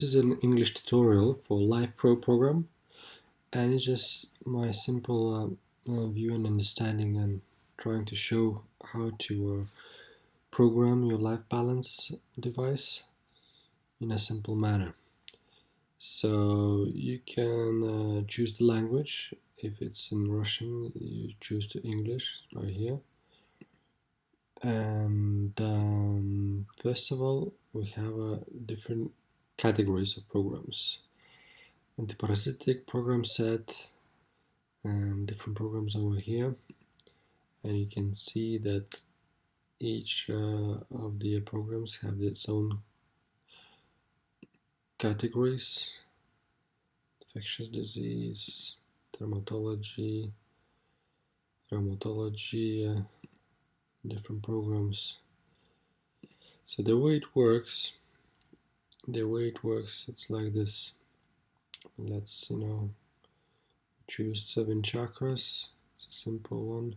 This is an English tutorial for Live Pro program, and it's just my simple view and understanding and trying to show how to program your life balance device in a simple manner. So you can choose the language. If it's in Russian, you choose to English right here. And first of all, we have different categories of programs. Antiparasitic program set and different programs over here, and you can see that each of the programs have its own categories: infectious disease, dermatology, different programs. So the way it works, it's like this. Let's choose 7 chakras. It's a simple one.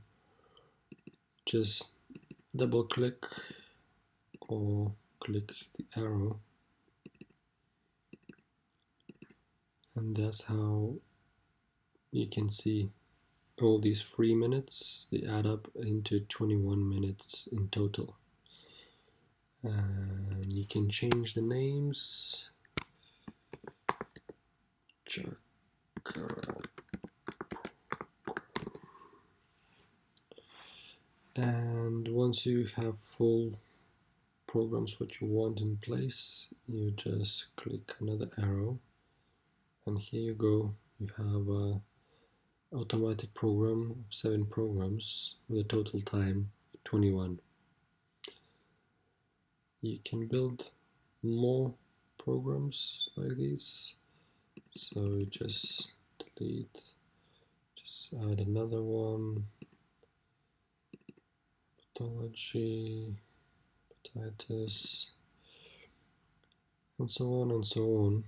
Just double click or click the arrow, and that's how you can see all these 3 minutes. They add up into 21 minutes in total, and you can change the names. And once you have full programs what you want in place, you just click another arrow, and here you go. You have a automatic program of 7 programs with a total time 21. You can build more programs like these, so just delete, just add another one, pathology, hepatitis, and so on and so on.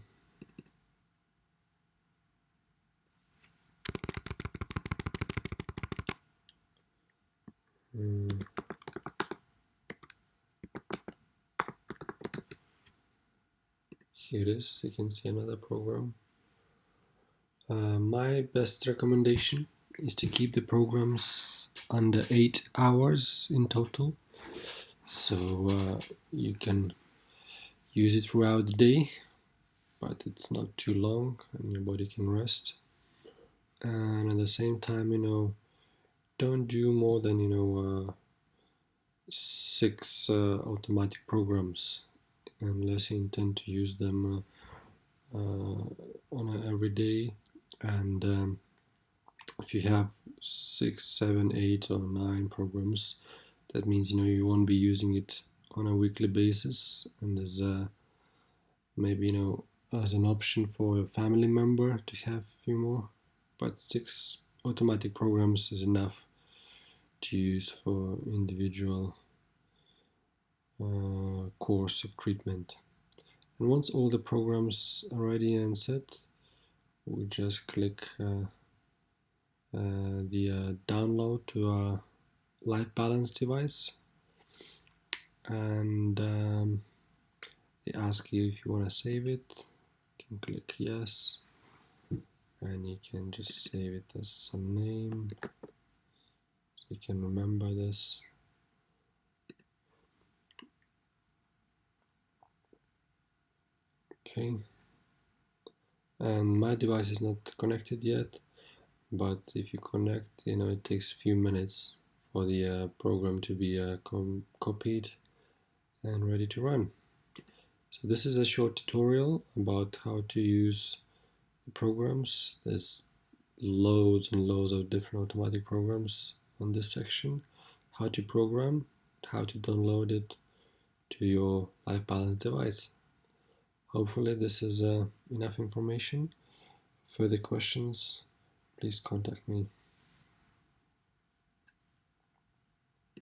Here it is, you can see another program. My best recommendation is to keep the programs under 8 hours in total, so you can use it throughout the day, but it's not too long and your body can rest. And at the same time, don't do more than 6 automatic programs unless you intend to use them on every day. And if you have 6, 7, 8 or 9 programs, that means you won't be using it on a weekly basis, and there's maybe as an option for a family member to have a few more, but 6 automatic programs is enough to use for individual course of treatment. And once all the programs are ready and set, we just click the download to a life balance device, and they ask you if you want to save it. You can click yes, and you can just save it as some name so you can remember this. Okay, and my device is not connected yet, but if you connect, it takes a few minutes for the program to be copied and ready to run. So this is a short tutorial about how to use the programs. There's loads and loads of different automatic programs on this section. How to program, how to download it to your life balance device. Hopefully this is enough information. Further questions, please contact me.